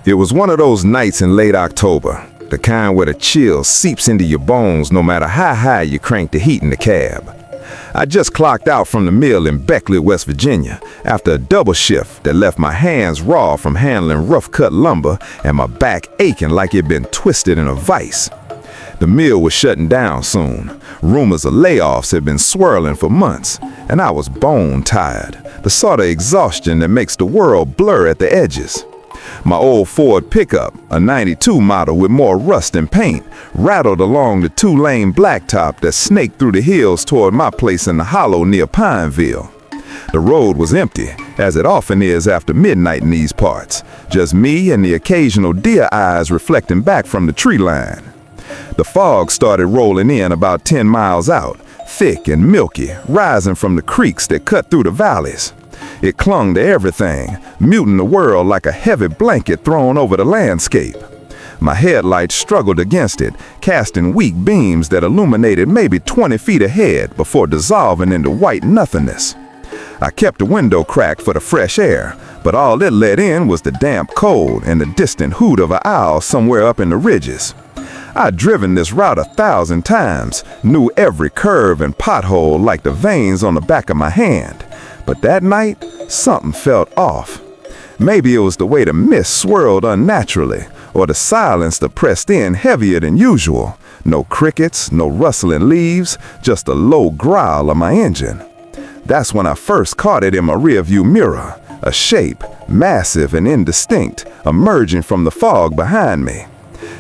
It was one of those nights in late October, the kind where the chill seeps into your bones no matter how high you crank the heat in the cab. I just clocked out from the mill in Beckley, West Virginia, after a double shift that left my hands raw from handling rough-cut lumber and my back aching like it'd been twisted in a vise. The mill was shutting down soon. Rumors of layoffs had been swirling for months, and I was bone tired, the sort of exhaustion that makes the world blur at the edges. My old Ford pickup, a 92 model with more rust than paint, rattled along the two-lane blacktop that snaked through the hills toward my place in the hollow near Pineville. The road was empty, as it often is after midnight in these parts, just me and the occasional deer eyes reflecting back from the tree line. The fog started rolling in about 10 miles out, thick and milky, rising from the creeks that cut through the valleys. It clung to everything, muting the world like a heavy blanket thrown over the landscape. My headlights struggled against it, casting weak beams that illuminated maybe 20 feet ahead before dissolving into white nothingness. I kept the window cracked for the fresh air, but all it let in was the damp cold and the distant hoot of an owl somewhere up in the ridges. I'd driven this route 1,000 times, knew every curve and pothole like the veins on the back of my hand. But that night, something felt off. Maybe it was the way the mist swirled unnaturally, or the silence that pressed in heavier than usual. No crickets, no rustling leaves, just a low growl of my engine. That's when I first caught it in my rearview mirror, a shape, massive and indistinct, emerging from the fog behind me.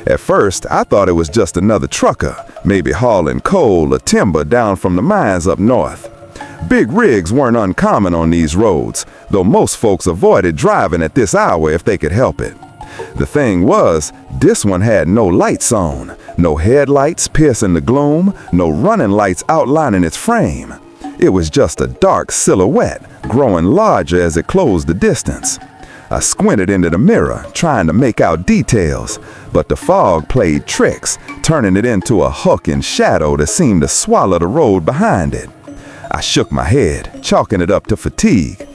At first, I thought it was just another trucker, maybe hauling coal or timber down from the mines up north. Big rigs weren't uncommon on these roads, though most folks avoided driving at this hour if they could help it. The thing was, this one had no lights on, no headlights piercing the gloom, no running lights outlining its frame. It was just a dark silhouette, growing larger as it closed the distance. I squinted into the mirror, trying to make out details, but the fog played tricks, turning it into a hulking shadow that seemed to swallow the road behind it. I shook my head, chalking it up to fatigue.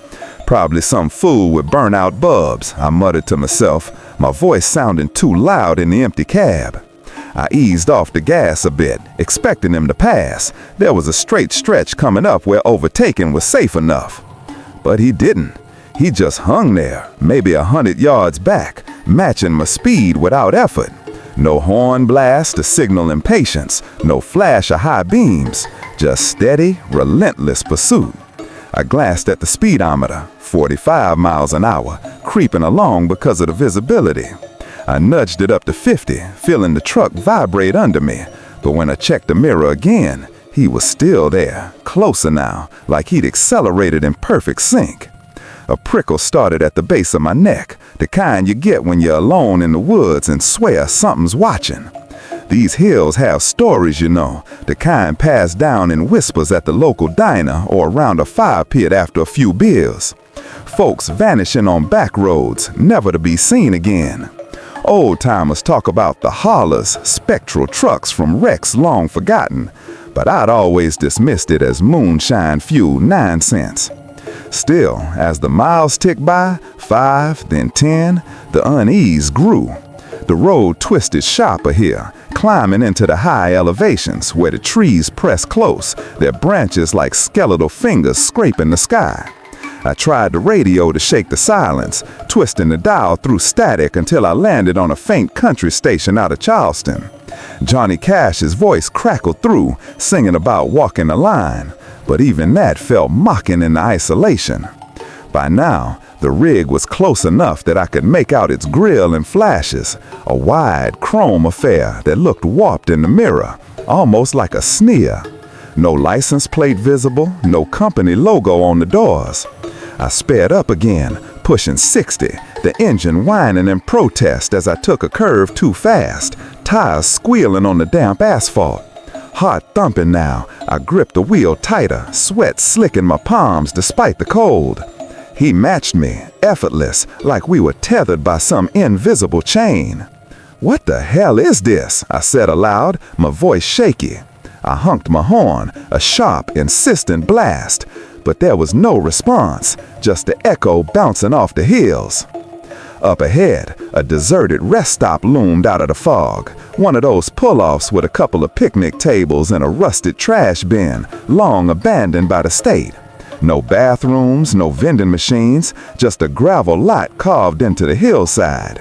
Probably some fool with burnt-out bulbs, I muttered to myself, my voice sounding too loud in the empty cab. I eased off the gas a bit, expecting him to pass. There was a straight stretch coming up where overtaking was safe enough. But he didn't. He just hung there, maybe 100 yards back, matching my speed without effort. No horn blast to signal impatience, no flash of high beams, just steady, relentless pursuit. I glanced at the speedometer, 45 miles an hour, creeping along because of the visibility. I nudged it up to 50, feeling the truck vibrate under me, but when I checked the mirror again, he was still there, closer now, like he'd accelerated in perfect sync. A prickle started at the base of my neck, the kind you get when you're alone in the woods and swear something's watching. These hills have stories, you know, the kind passed down in whispers at the local diner or around a fire pit after a few beers. Folks vanishing on back roads, never to be seen again. Old-timers talk about the haulers, spectral trucks from wrecks long forgotten, but I'd always dismissed it as moonshine-fueled nonsense. Still, as the miles ticked by, 5, then 10, the unease grew. The road twisted sharper here, climbing into the high elevations where the trees pressed close, their branches like skeletal fingers scraping the sky. I tried the radio to shake the silence, twisting the dial through static until I landed on a faint country station out of Charleston. Johnny Cash's voice crackled through, singing about walking the line, but even that felt mocking in the isolation. By now, the rig was close enough that I could make out its grill and flashes, a wide chrome affair that looked warped in the mirror, almost like a sneer. No license plate visible, no company logo on the doors. I sped up again, pushing 60, the engine whining in protest as I took a curve too fast, tires squealing on the damp asphalt. Heart thumping now, I gripped the wheel tighter, sweat slicking my palms despite the cold. He matched me, effortless, like we were tethered by some invisible chain. "What the hell is this?" I said aloud, my voice shaky. I honked my horn, a sharp, insistent blast, but there was no response, just the echo bouncing off the hills. Up ahead, a deserted rest stop loomed out of the fog, one of those pull-offs with a couple of picnic tables and a rusted trash bin, long abandoned by the state. No bathrooms, no vending machines, just a gravel lot carved into the hillside.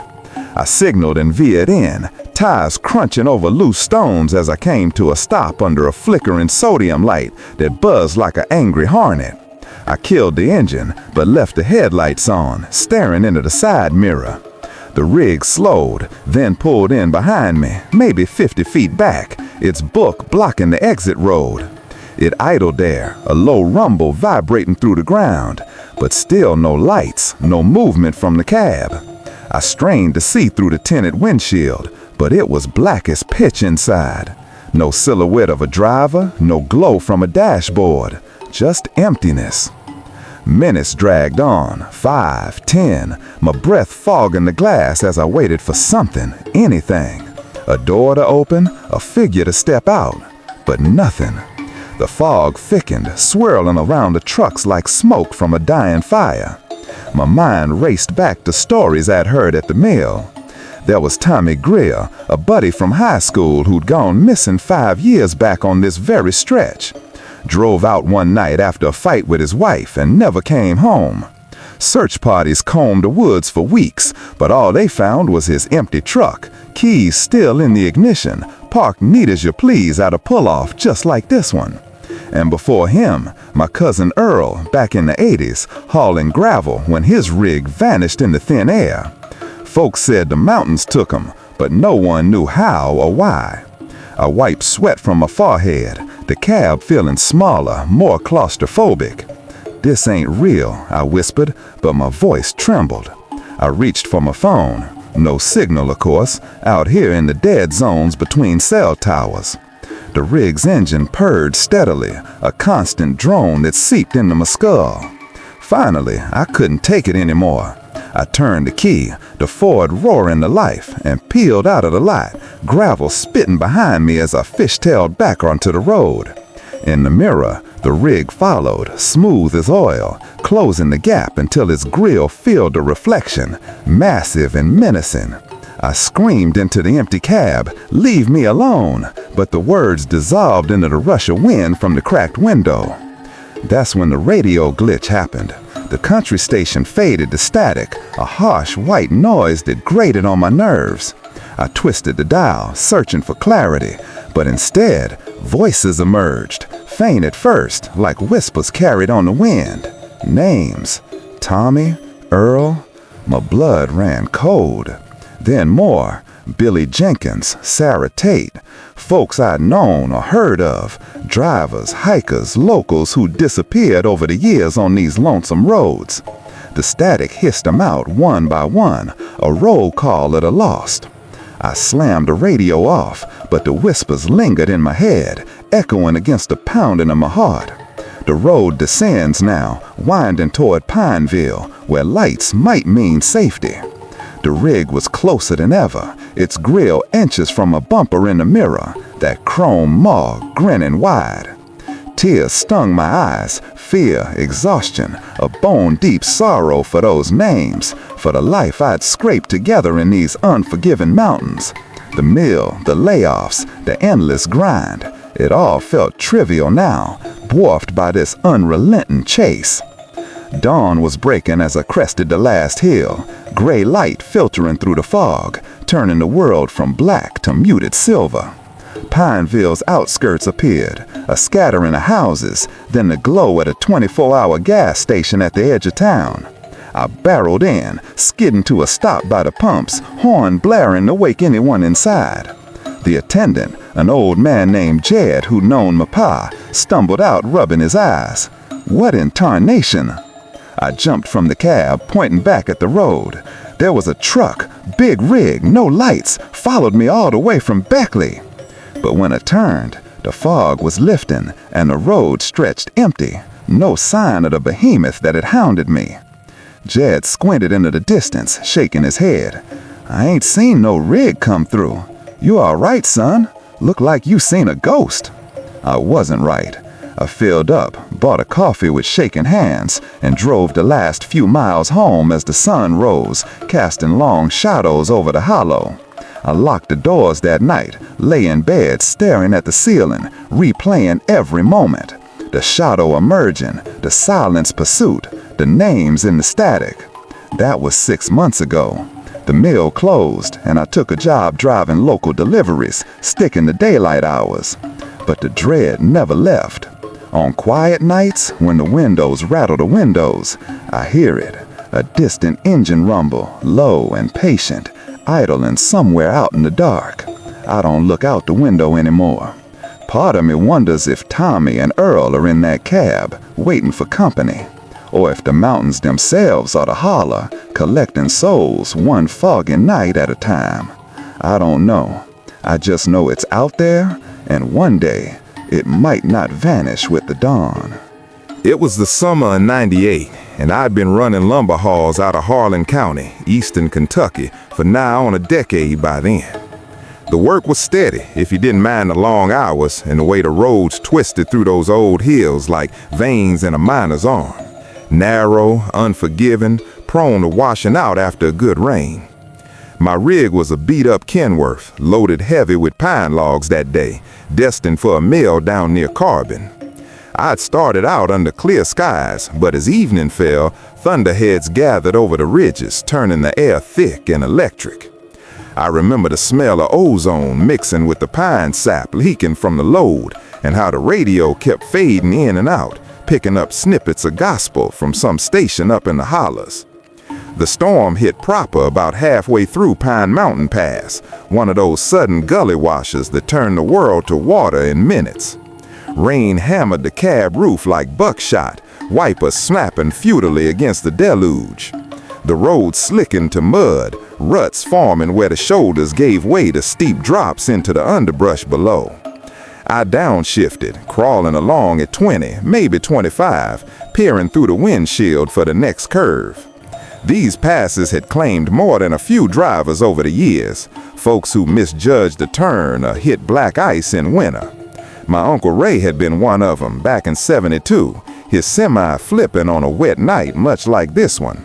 I signaled and veered in, tires crunching over loose stones as I came to a stop under a flickering sodium light that buzzed like an angry hornet. I killed the engine, but left the headlights on, staring into the side mirror. The rig slowed, then pulled in behind me, maybe 50 feet back, its book blocking the exit road. It idled there, a low rumble vibrating through the ground, but still no lights, no movement from the cab. I strained to see through the tinted windshield, but it was black as pitch inside. No silhouette of a driver, no glow from a dashboard, just emptiness. Minutes dragged on, 5, 10, my breath fogging the glass as I waited for something, anything. A door to open, a figure to step out, but nothing. The fog thickened, swirling around the trucks like smoke from a dying fire. My mind raced back to stories I'd heard at the mill. There was Tommy Greer, a buddy from high school who'd gone missing 5 years back on this very stretch. Drove out one night after a fight with his wife and never came home. Search parties combed the woods for weeks, but all they found was his empty truck, keys still in the ignition, parked neat as you please at a pull-off just like this one. And before him, my cousin Earl, back in the 80s, hauling gravel when his rig vanished in the thin air. Folks said the mountains took him, but no one knew how or why. I wiped sweat from my forehead, the cab feeling smaller, more claustrophobic. "This ain't real," I whispered, but my voice trembled. I reached for my phone. No signal, of course, out here in the dead zones between cell towers. The rig's engine purred steadily, a constant drone that seeped into my skull. Finally, I couldn't take it anymore. I turned the key, the Ford roaring to life, and peeled out of the lot, gravel spitting behind me as I fishtailed back onto the road. In the mirror, the rig followed, smooth as oil, closing the gap until its grille filled the reflection, massive and menacing. I screamed into the empty cab, "Leave me alone," but the words dissolved into the rush of wind from the cracked window. That's when the radio glitch happened. The country station faded to static, a harsh white noise that grated on my nerves. I twisted the dial, searching for clarity, but instead, voices emerged, faint at first, like whispers carried on the wind. Names: Tommy, Earl. My blood ran cold. Then more: Billy Jenkins, Sarah Tate, folks I'd known or heard of, drivers, hikers, locals who disappeared over the years on these lonesome roads. The static hissed them out one by one, a roll call at a loss. I slammed the radio off, but the whispers lingered in my head, echoing against the pounding of my heart. The road descends now, winding toward Pineville, where lights might mean safety. The rig was closer than ever, its grille inches from a bumper in the mirror, that chrome maw grinning wide. Tears stung my eyes, fear, exhaustion, a bone-deep sorrow for those names, for the life I'd scraped together in these unforgiving mountains. The mill, the layoffs, the endless grind, it all felt trivial now, dwarfed by this unrelenting chase. Dawn was breaking as I crested the last hill, gray light filtering through the fog, turning the world from black to muted silver. Pineville's outskirts appeared, a scattering of houses, then the glow at a 24-hour gas station at the edge of town. I barreled in, skidding to a stop by the pumps, horn blaring to wake anyone inside. The attendant, an old man named Jed who'd known my pa, stumbled out rubbing his eyes. What in tarnation? I jumped from the cab, pointing back at the road. There was a truck, big rig, no lights, followed me all the way from Beckley. But when I turned, the fog was lifting, and the road stretched empty, no sign of the behemoth that had hounded me. Jed squinted into the distance, shaking his head. "I ain't seen no rig come through. You all right, son? Look like you seen a ghost." I wasn't right. I filled up, bought a coffee with shaking hands, and drove the last few miles home as the sun rose, casting long shadows over the hollow. I locked the doors that night, lay in bed staring at the ceiling, replaying every moment. The shadow emerging, the silence pursuit, the names in the static. That was 6 months ago. The mill closed, and I took a job driving local deliveries, sticking to daylight hours. But the dread never left. On quiet nights, when the windows rattle the windows, I hear it, a distant engine rumble, low and patient, idling somewhere out in the dark. I don't look out the window anymore. Part of me wonders if Tommy and Earl are in that cab, waiting for company, or if the mountains themselves are the holler, collecting souls one foggy night at a time. I don't know. I just know it's out there, and one day, it might not vanish with the dawn. It was the summer of '98, and I'd been running lumber hauls out of Harlan County, eastern Kentucky, for nigh on a decade by then. The work was steady if you didn't mind the long hours and the way the roads twisted through those old hills like veins in a miner's arm. Narrow, unforgiving, prone to washing out after a good rain. My rig was a beat-up Kenworth, loaded heavy with pine logs that day, destined for a mill down near Carbon. I'd started out under clear skies, but as evening fell, thunderheads gathered over the ridges, turning the air thick and electric. I remember the smell of ozone mixing with the pine sap leaking from the load, and how the radio kept fading in and out, picking up snippets of gospel from some station up in the hollers. The storm hit proper about halfway through Pine Mountain Pass, one of those sudden gully washes that turn the world to water in minutes. Rain hammered the cab roof like buckshot, wipers snapping futilely against the deluge. The road slickened to mud, ruts forming where the shoulders gave way to steep drops into the underbrush below. I downshifted, crawling along at 20, maybe 25, peering through the windshield for the next curve. These passes had claimed more than a few drivers over the years, folks who misjudged a turn or hit black ice in winter. My Uncle Ray had been one of them back in '72, his semi flipping on a wet night much like this one.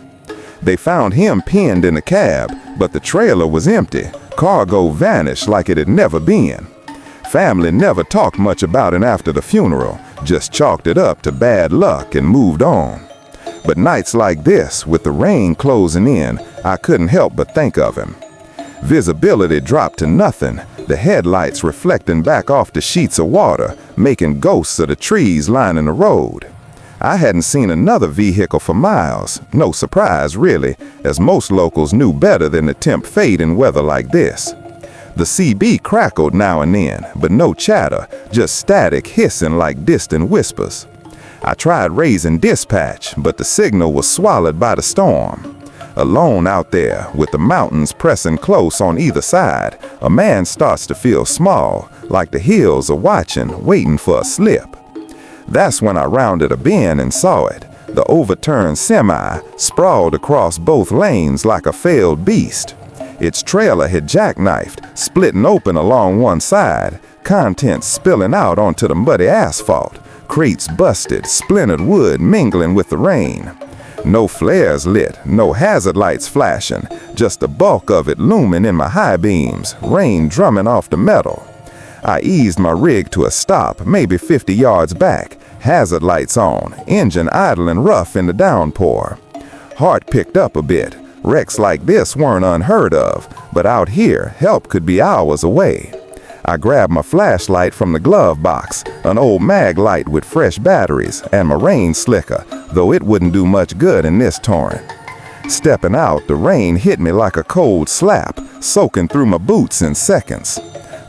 They found him pinned in the cab, but the trailer was empty, cargo vanished like it had never been. Family never talked much about it after the funeral, just chalked it up to bad luck and moved on. But nights like this, with the rain closing in, I couldn't help but think of him. Visibility dropped to nothing, the headlights reflecting back off the sheets of water, making ghosts of the trees lining the road. I hadn't seen another vehicle for miles, no surprise really, as most locals knew better than to tempt fate in weather like this. The CB crackled now and then, but no chatter, just static hissing like distant whispers. I tried raising dispatch, but the signal was swallowed by the storm. Alone out there, with the mountains pressing close on either side, a man starts to feel small, like the hills are watching, waiting for a slip. That's when I rounded a bend and saw it, the overturned semi, sprawled across both lanes like a failed beast. Its trailer had jackknifed, splitting open along one side, contents spilling out onto the muddy asphalt. Crates busted, splintered wood mingling with the rain. No flares lit, no hazard lights flashing, just the bulk of it looming in my high beams, rain drumming off the metal. I eased my rig to a stop, maybe 50 yards back, hazard lights on, engine idling rough in the downpour. Heart picked up a bit. Wrecks like this weren't unheard of, but out here, help could be hours away. I grabbed my flashlight from the glove box, an old mag light with fresh batteries, and my rain slicker, though it wouldn't do much good in this torrent. Stepping out, the rain hit me like a cold slap, soaking through my boots in seconds.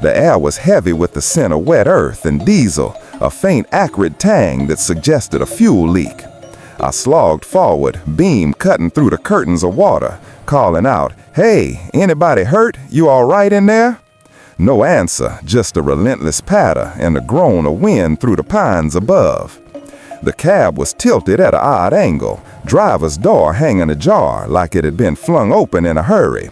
The air was heavy with the scent of wet earth and diesel, a faint acrid tang that suggested a fuel leak. I slogged forward, beam cutting through the curtains of water, calling out, "Hey, anybody hurt? You all right in there?" No answer, just a relentless patter and a groan of wind through the pines above. The cab was tilted at an odd angle, driver's door hanging ajar like it had been flung open in a hurry.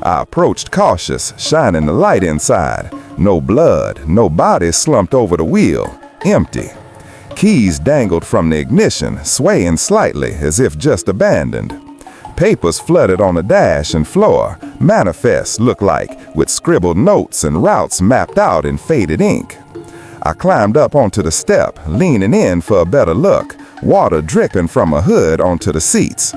I approached cautious, shining the light inside. No blood, no body slumped over the wheel, empty. Keys dangled from the ignition, swaying slightly as if just abandoned. Papers flooded on the dash and floor, manifests looked like, with scribbled notes and routes mapped out in faded ink. I climbed up onto the step, leaning in for a better look, water dripping from a hood onto the seats.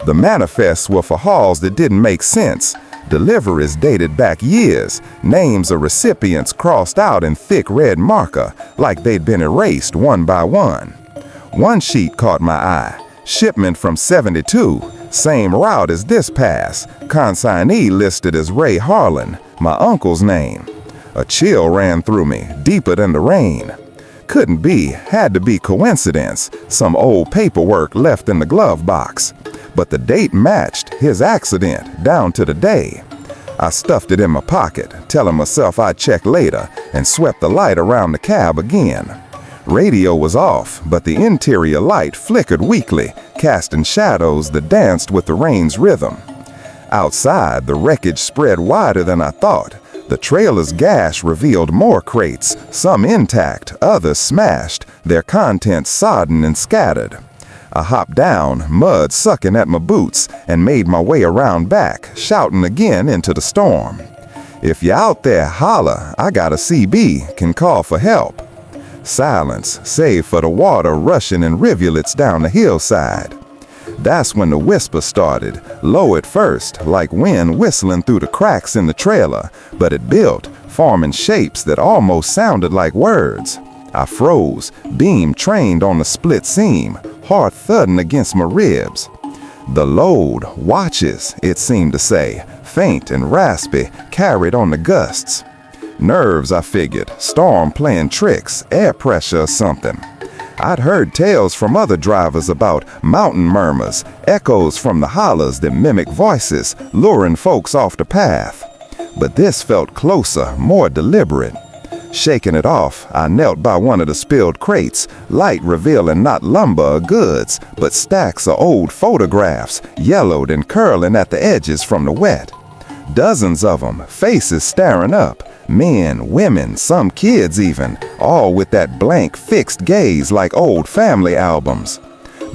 The manifests were for hauls that didn't make sense. Deliveries dated back years, names of recipients crossed out in thick red marker, like they'd been erased one by one. One sheet caught my eye. Shipment from 72, same route as this pass, consignee listed as Ray Harlan, my uncle's name. A chill ran through me, deeper than the rain. Couldn't be, had to be coincidence, some old paperwork left in the glove box. But the date matched his accident, down to the day. I stuffed it in my pocket, telling myself I'd check later, and swept the light around the cab again. Radio was off, but the interior light flickered weakly, casting shadows that danced with the rain's rhythm. Outside, the wreckage spread wider than I thought. The trailer's gash revealed more crates, some intact, others smashed, their contents sodden and scattered. I hopped down, mud sucking at my boots, and made my way around back, shouting again into the storm. If you're out there, holler, I got a CB, can call for help. Silence, save for the water rushing in rivulets down the hillside. That's when the whisper started, low at first, like wind whistling through the cracks in the trailer, but it built, forming shapes that almost sounded like words. I froze, beam trained on the split seam, heart thudding against my ribs. The load, watches, it seemed to say, faint and raspy, carried on the gusts. Nerves, I figured, storm playing tricks, air pressure or something. I'd heard tales from other drivers about mountain murmurs, echoes from the hollers that mimic voices, luring folks off the path. But this felt closer, more deliberate. Shaking it off, I knelt by one of the spilled crates, light revealing not lumber or goods, but stacks of old photographs, yellowed and curling at the edges from the wet. Dozens of them, faces staring up, men, women, some kids even, all with that blank, fixed gaze like old family albums.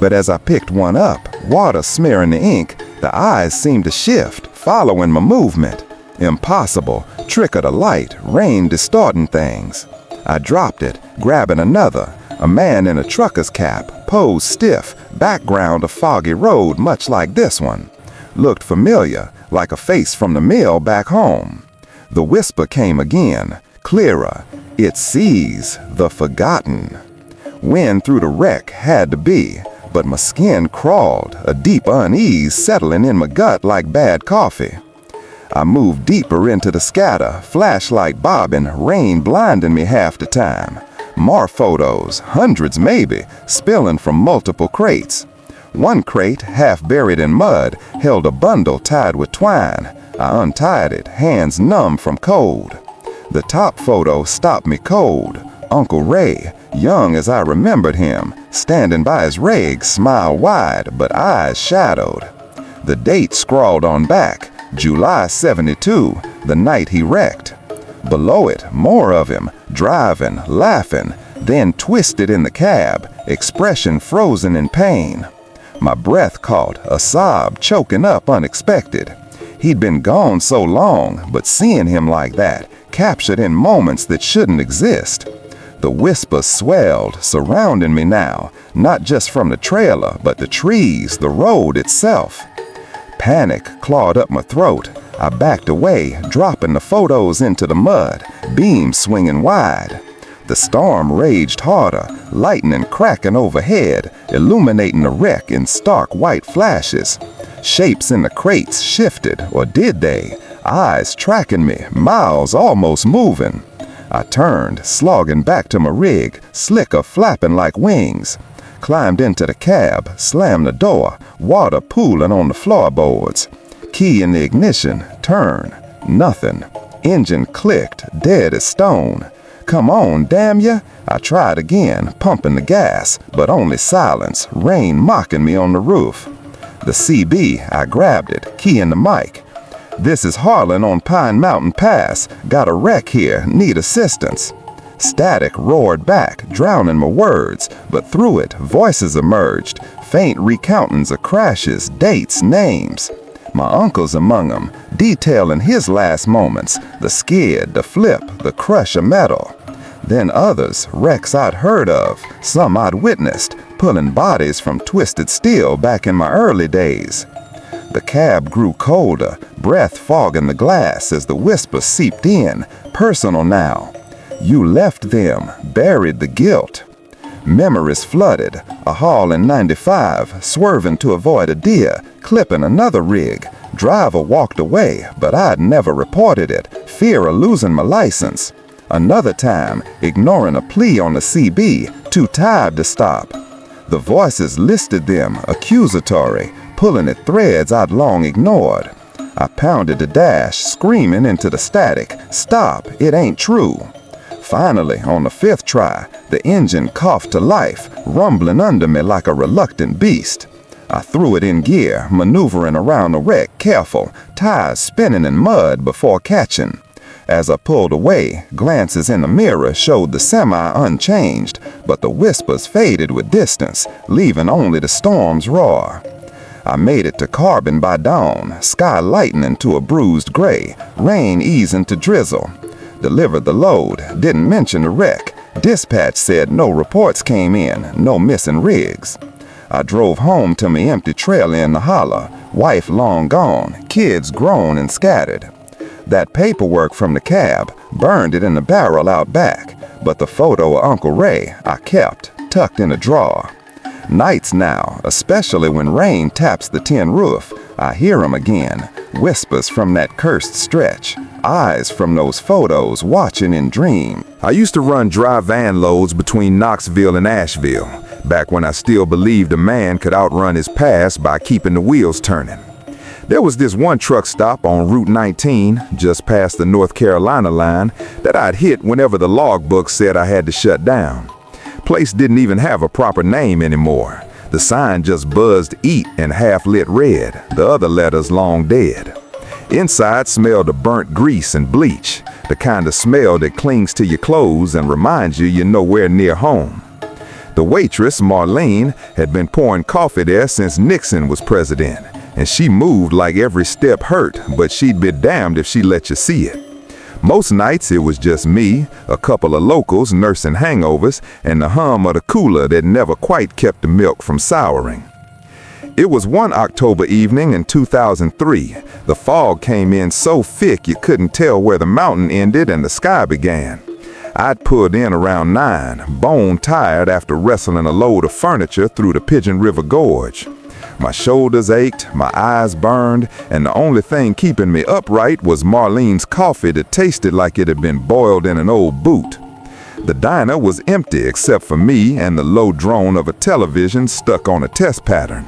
But as I picked one up, water smearing the ink, the eyes seemed to shift, following my movement. Impossible, trick of the light, rain distorting things. I dropped it, grabbing another, a man in a trucker's cap, posed stiff, background a foggy road much like this one. Looked familiar, like a face from the mill back home. The whisper came again, clearer. It sees the forgotten. Wind through the wreck had to be, but my skin crawled, a deep unease settling in my gut like bad coffee. I moved deeper into the scatter, flashlight bobbing, rain blinding me half the time. More photos, hundreds maybe, spilling from multiple crates. One crate, half buried in mud, held a bundle tied with twine. I untied it, hands numb from cold. The top photo stopped me cold. Uncle Ray, young as I remembered him, standing by his rig, smile wide, but eyes shadowed. The date scrawled on back, July 72, the night he wrecked. Below it, more of him, driving, laughing, then twisted in the cab, expression frozen in pain. My breath caught, a sob choking up unexpected. He'd been gone so long, but seeing him like that, captured in moments that shouldn't exist. The whisper swelled, surrounding me now, not just from the trailer, but the trees, the road itself. Panic clawed up my throat. I backed away, dropping the photos into the mud, beam swinging wide. The storm raged harder, lightning cracking overhead, illuminating the wreck in stark white flashes. Shapes in the crates shifted, or did they? Eyes tracking me, mouths almost moving. I turned, slogging back to my rig, slicker flapping like wings. Climbed into the cab, slammed the door, water pooling on the floorboards. Key in the ignition, turn, nothing. Engine clicked, dead as stone. Come on, damn ya! I tried again, pumping the gas, but only silence, rain mocking me on the roof. The CB, I grabbed it, key in the mic. This is Harlan on Pine Mountain Pass. Got a wreck here, need assistance. Static roared back, drowning my words, but through it, voices emerged, faint recountings of crashes, dates, names. My uncle's among them, detailing his last moments, the skid, the flip, the crush of metal. Then others, wrecks I'd heard of, some I'd witnessed, pulling bodies from twisted steel back in my early days. The cab grew colder, breath fogging the glass as the whisper seeped in, personal now. You left them, buried the guilt. Memories flooded, a haul in 95, swerving to avoid a deer, clipping another rig. Driver walked away, but I'd never reported it, fear of losing my license. Another time, ignoring a plea on the CB, too tired to stop. The voices listed them, accusatory, pulling at threads I'd long ignored. I pounded the dash, screaming into the static, "Stop, it ain't true." Finally, on the 5th try, the engine coughed to life, rumbling under me like a reluctant beast. I threw it in gear, maneuvering around the wreck careful, tires spinning in mud before catching. As I pulled away, glances in the mirror showed the semi unchanged, but the whispers faded with distance, leaving only the storm's roar. I made it to Carbon by dawn, sky lightening to a bruised gray, rain easing to drizzle. Delivered the load, didn't mention the wreck. Dispatch said no reports came in, no missing rigs. I drove home to my empty trailer in the holler, wife long gone, kids grown and scattered. That paperwork from the cab, burned it in the barrel out back, but the photo of Uncle Ray I kept, tucked in a drawer. Nights now, especially when rain taps the tin roof, I hear 'em again, whispers from that cursed stretch, eyes from those photos watching in dream. I used to run dry van loads between Knoxville and Asheville, back when I still believed a man could outrun his past by keeping the wheels turning. There was this one truck stop on Route 19, just past the North Carolina line, that I'd hit whenever the logbook said I had to shut down. Place didn't even have a proper name anymore. The sign just buzzed "Eat" in half-lit red, the other letters long dead. Inside smelled of burnt grease and bleach, the kind of smell that clings to your clothes and reminds you you're nowhere near home. The waitress, Marlene, had been pouring coffee there since Nixon was president, and she moved like every step hurt, but she'd be damned if she let you see it. Most nights it was just me, a couple of locals nursing hangovers, and the hum of the cooler that never quite kept the milk from souring. It was one October evening in 2003. The fog came in so thick you couldn't tell where the mountain ended and the sky began. I'd pulled in around 9, bone tired after wrestling a load of furniture through the Pigeon River Gorge. My shoulders ached, my eyes burned, and the only thing keeping me upright was Marlene's coffee that tasted like it had been boiled in an old boot. The diner was empty except for me and the low drone of a television stuck on a test pattern.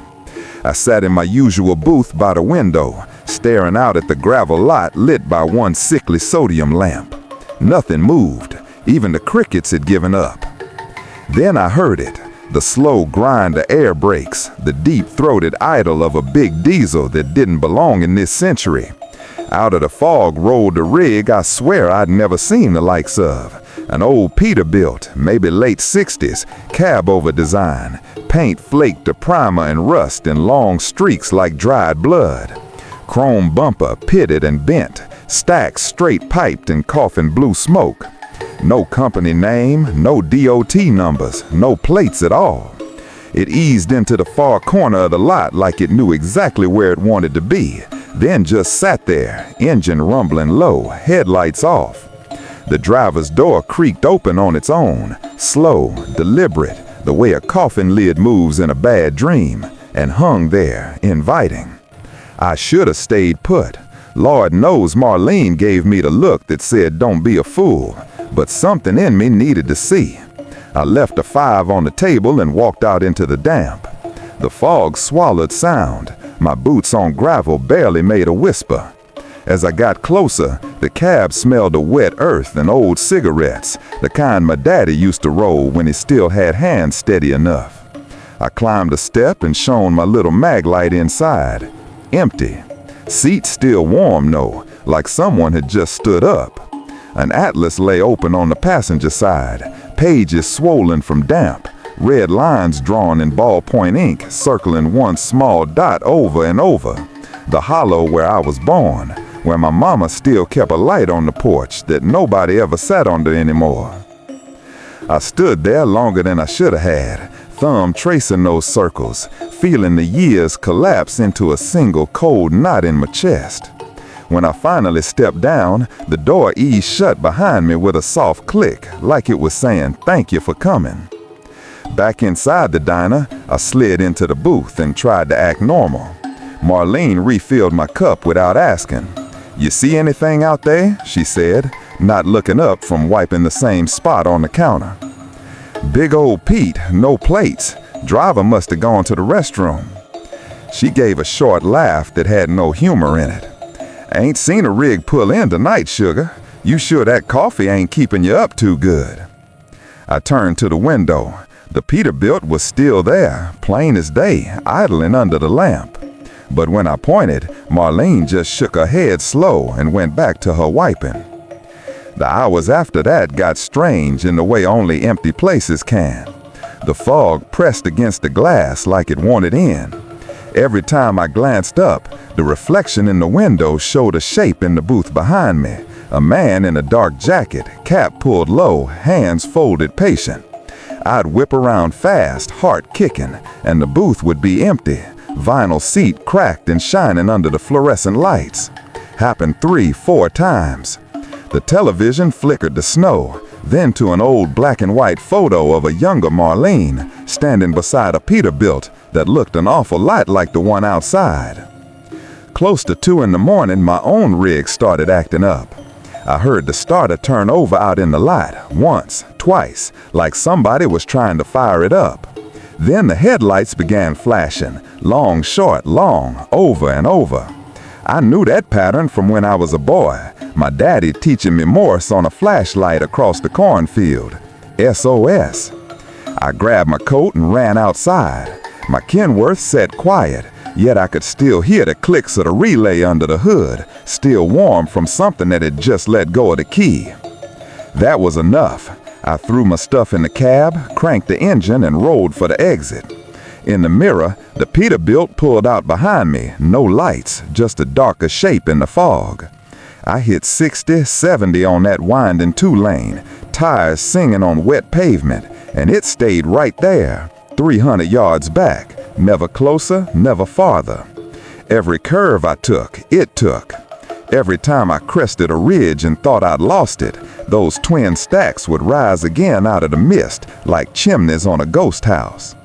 I sat in my usual booth by the window, staring out at the gravel lot lit by one sickly sodium lamp. Nothing moved, even the crickets had given up. Then I heard it. The slow grind of air brakes, the deep-throated idle of a big diesel that didn't belong in this century. Out of the fog rolled a rig I swear I'd never seen the likes of. An old Peterbilt, maybe late 60s, cab-over design, paint flaked to primer and rust in long streaks like dried blood. Chrome bumper pitted and bent, stacks straight piped and coughing blue smoke. No company name, no DOT numbers, no plates at all. It eased into the far corner of the lot like it knew exactly where it wanted to be, then just sat there, engine rumbling low, headlights off. The driver's door creaked open on its own, slow, deliberate, the way a coffin lid moves in a bad dream, and hung there, inviting. I should have stayed put. Lord knows Marlene gave me the look that said don't be a fool. But something in me needed to see. I left a 5 on the table and walked out into the damp. The fog swallowed sound. My boots on gravel barely made a whisper. As I got closer, the cab smelled of wet earth and old cigarettes, the kind my daddy used to roll when he still had hands steady enough. I climbed a step and shone my little mag light inside. Empty. Seat still warm though, like someone had just stood up. An atlas lay open on the passenger side, pages swollen from damp, red lines drawn in ballpoint ink circling one small dot over and over. The hollow where I was born, where my mama still kept a light on the porch that nobody ever sat under anymore. I stood there longer than I should have had, thumb tracing those circles, feeling the years collapse into a single cold knot in my chest. When I finally stepped down, the door eased shut behind me with a soft click, like it was saying, "Thank you for coming." Back inside the diner, I slid into the booth and tried to act normal. Marlene refilled my cup without asking. "You see anything out there?" she said, not looking up from wiping the same spot on the counter. "Big old Pete, no plates. Driver must have gone to the restroom." She gave a short laugh that had no humor in it. "I ain't seen a rig pull in tonight, sugar. You sure that coffee ain't keeping you up too good?" I turned to the window. The Peterbilt was still there, plain as day, idling under the lamp. But when I pointed, Marlene just shook her head slow and went back to her wiping. The hours after that got strange in the way only empty places can. The fog pressed against the glass like it wanted in. Every time I glanced up, the reflection in the window showed a shape in the booth behind me, a man in a dark jacket, cap pulled low, hands folded patient. I'd whip around fast, heart kicking, and the booth would be empty, vinyl seat cracked and shining under the fluorescent lights. Happened 3-4 times. The television flickered to snow, then to an old black and white photo of a younger Marlene standing beside a Peterbilt that looked an awful lot like the one outside. Close to 2 in the morning, my own rig started acting up. I heard the starter turn over out in the lot, once, twice, like somebody was trying to fire it up. Then the headlights began flashing, long, short, long, over and over. I knew that pattern from when I was a boy, my daddy teaching me Morse on a flashlight across the cornfield. SOS. I grabbed my coat and ran outside. My Kenworth sat quiet, yet I could still hear the clicks of the relay under the hood, still warm from something that had just let go of the key. That was enough. I threw my stuff in the cab, cranked the engine, and rolled for the exit. In the mirror, the Peterbilt pulled out behind me, no lights, just a darker shape in the fog. I hit 60, 70 on that winding 2-lane, tires singing on wet pavement, and it stayed right there, 300 yards back, never closer, never farther. Every curve I took, it took. Every time I crested a ridge and thought I'd lost it, those twin stacks would rise again out of the mist like chimneys on a ghost house.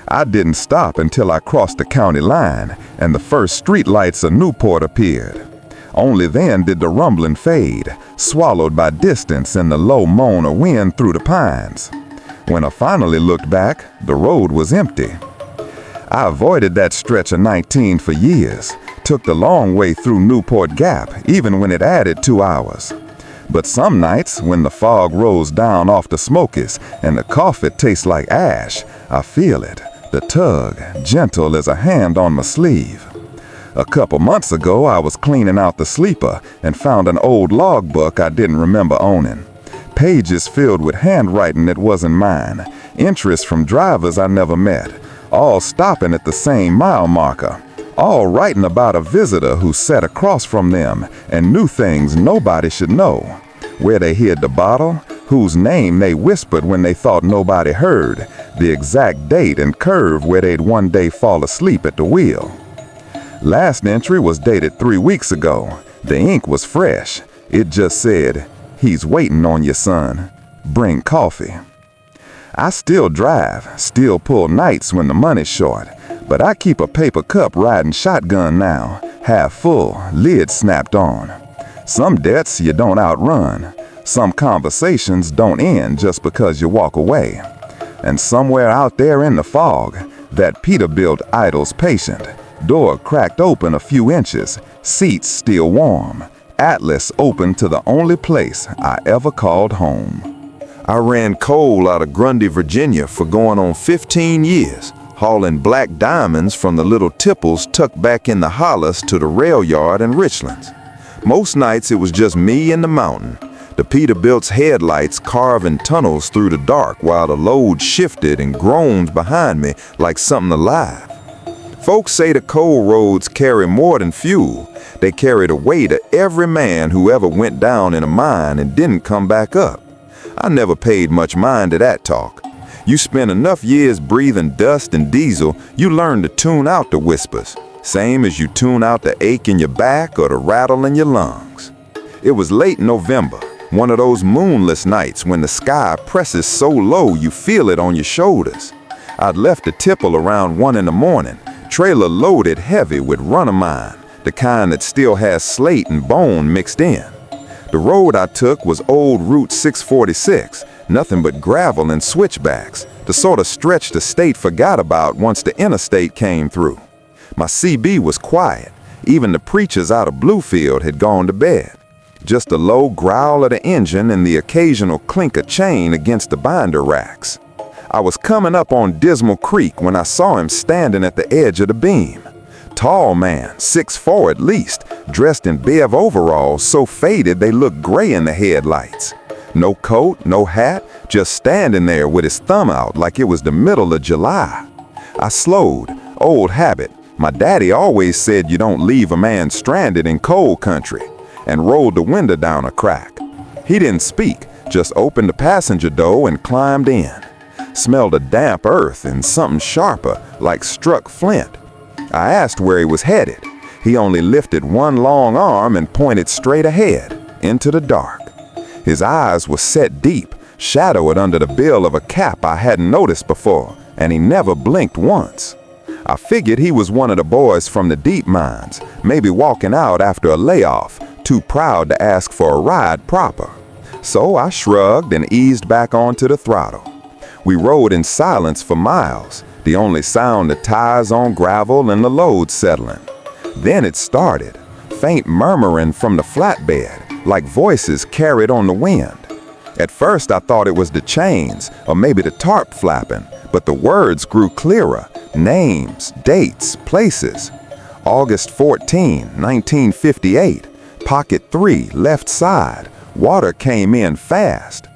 I didn't stop until I crossed the county line and the first street lights of Newport appeared. Only then did the rumbling fade, swallowed by distance and the low moan of wind through the pines. When I finally looked back, the road was empty. I avoided that stretch of 19 for years, took the long way through Newport Gap, even when it added 2 hours. But some nights, when the fog rolls down off the Smokies and the coffee tastes like ash, I feel it, the tug, gentle as a hand on my sleeve. A couple months ago, I was cleaning out the sleeper and found an old logbook I didn't remember owning. Pages filled with handwriting that wasn't mine, entries from drivers I never met, all stopping at the same mile marker, all writing about a visitor who sat across from them and knew things nobody should know, where they hid the bottle, whose name they whispered when they thought nobody heard, the exact date and curve where they'd one day fall asleep at the wheel. Last entry was dated 3 weeks ago. The ink was fresh. It just said, "He's waiting on you, son. Bring coffee." I still drive, still pull nights when the money's short, but I keep a paper cup riding shotgun now, half full, lid snapped on. Some debts you don't outrun. Some conversations don't end just because you walk away. And somewhere out there in the fog, that Peterbilt idles patient, door cracked open a few inches, seats still warm, Atlas open to the only place I ever called home. I ran coal out of Grundy, Virginia for going on 15 years, hauling black diamonds from the little tipples tucked back in the hollers to the rail yard in Richlands. Most nights it was just me and the mountain, The Peterbilt's headlights carving tunnels through the dark while the load shifted and groaned behind me like something alive. Folks say the coal roads carry more than fuel. They carry the weight of every man who ever went down in a mine and didn't come back up. I never paid much mind to that talk. You spend enough years breathing dust and diesel, you learn to tune out the whispers, same as you tune out the ache in your back or the rattle in your lungs. It was late November, one of those moonless nights when the sky presses so low you feel it on your shoulders. I'd left the tipple around 1 in the morning, trailer loaded heavy with run-of-mine, the kind that still has slate and bone mixed in. The road I took was old Route 646, nothing but gravel and switchbacks, the sort of stretch the state forgot about once the interstate came through. My CB was quiet. Even the preachers out of Bluefield had gone to bed. Just the low growl of the engine and the occasional clink of chain against the binder racks. I was coming up on Dismal Creek when I saw him standing at the edge of the beam. Tall man, 6'4" at least, dressed in Bev overalls so faded they looked gray in the headlights. No coat, no hat, just standing there with his thumb out like it was the middle of July. I slowed, old habit. My daddy always said you don't leave a man stranded in coal country, and rolled the window down a crack. He didn't speak, just opened the passenger door and climbed in. Smelled of damp earth and something sharper, like struck flint. I asked where he was headed. He only lifted one long arm and pointed straight ahead, into the dark. His eyes were set deep, shadowed under the bill of a cap I hadn't noticed before, and he never blinked once. I figured he was one of the boys from the deep mines, maybe walking out after a layoff, too proud to ask for a ride proper. So I shrugged and eased back onto the throttle. We rode in silence for miles, the only sound the tires on gravel and the load settling. Then it started, faint murmuring from the flatbed, like voices carried on the wind. At first I thought it was the chains, or maybe the tarp flapping, but the words grew clearer, names, dates, places. August 14, 1958, pocket 3, left side, water came in fast.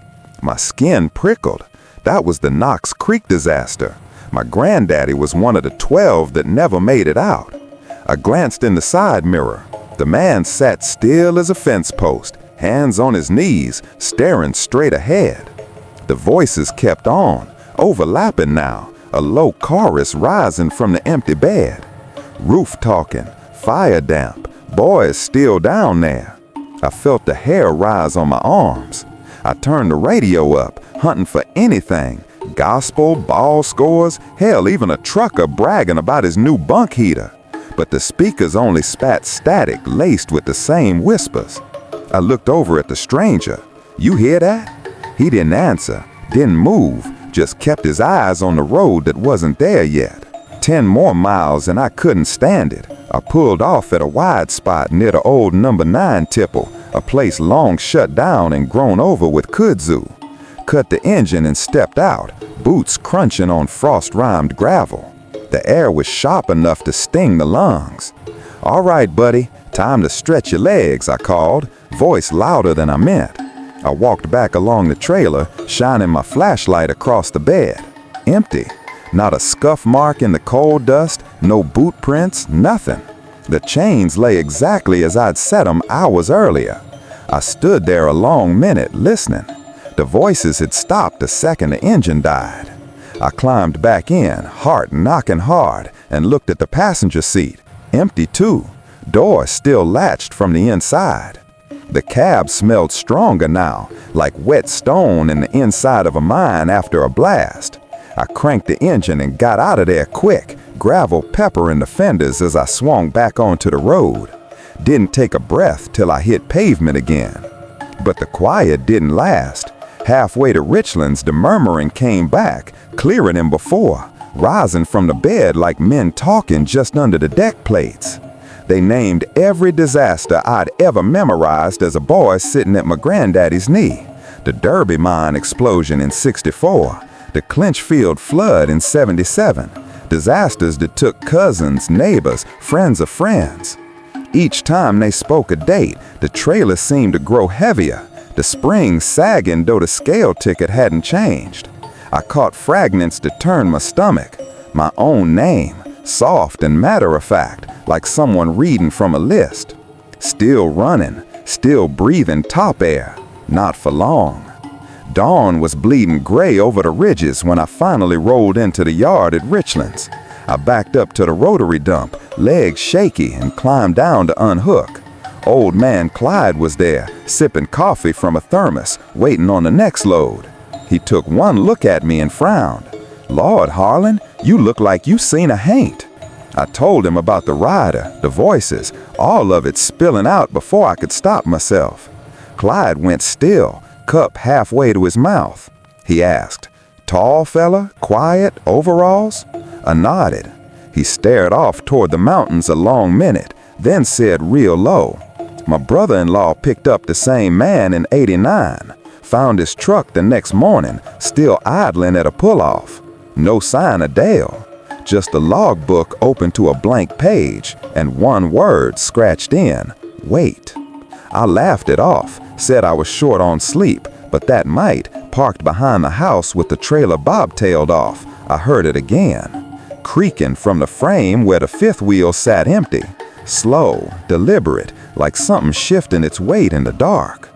My skin prickled. That was the Knox Creek disaster. My granddaddy was one of the 12 that never made it out. I glanced in the side mirror. The man sat still as a fence post, hands on his knees, staring straight ahead. The voices kept on, overlapping now, a low chorus rising from the empty bed. Roof talking, fire damp, boys still down there. I felt the hair rise on my arms. I turned the radio up, hunting for anything. Gospel, ball scores, hell, even a trucker bragging about his new bunk heater. But the speakers only spat static laced with the same whispers. I looked over at the stranger. "You hear that?" He didn't answer, didn't move, just kept his eyes on the road that wasn't there yet. 10 more miles and I couldn't stand it. I pulled off at a wide spot near the old number 9 tipple, a place long shut down and grown over with kudzu. Cut the engine and stepped out, boots crunching on frost-rimed gravel. The air was sharp enough to sting the lungs. "All right, buddy, time to stretch your legs," I called, voice louder than I meant. I walked back along the trailer, shining my flashlight across the bed. Empty. Not a scuff mark in the coal dust, no boot prints, nothing. The chains lay exactly as I'd set them hours earlier. I stood there a long minute, listening. The voices had stopped the second the engine died. I climbed back in, heart knocking hard, and looked at the passenger seat. Empty too. Door still latched from the inside. The cab smelled stronger now, like wet stone in the inside of a mine after a blast. I cranked the engine and got out of there quick, gravel peppering the fenders as I swung back onto the road. Didn't take a breath till I hit pavement again. But the quiet didn't last. Halfway to Richlands, the murmuring came back, clearer than before, rising from the bed like men talking just under the deck plates. They named every disaster I'd ever memorized as a boy sitting at my granddaddy's knee. The Derby mine explosion in '64, the Clinchfield flood in '77, disasters that took cousins, neighbors, friends of friends. Each time they spoke a date, the trailer seemed to grow heavier. the springs sagging though the scale ticket hadn't changed. I caught fragments that turned my stomach. My own name, soft and matter-of-fact, like someone reading from a list. Still running, still breathing top air, not for long. Dawn was bleeding gray over the ridges when I finally rolled into the yard at Richlands. I backed up to the rotary dump, legs shaky, and climbed down to unhook. Old man Clyde was there, sipping coffee from a thermos, waiting on the next load. He took one look at me and frowned. "Lord, Harlan, you look like you seen a haint." I told him about the rider, the voices, all of it spilling out before I could stop myself. Clyde went still, cup halfway to his mouth. He asked, "Tall fella, quiet, overalls?" I nodded. He stared off toward the mountains a long minute, then said real low, "My brother-in-law picked up the same man in '89. Found his truck the next morning, still idling at a pull-off. No sign of Dale. Just a logbook open to a blank page, and one word scratched in, 'Wait.' I laughed it off, said I was short on sleep, but that night, parked behind the house with the trailer bobtailed off, I heard it again, creaking from the frame where the fifth wheel sat empty, slow, deliberate, like something shifting its weight in the dark.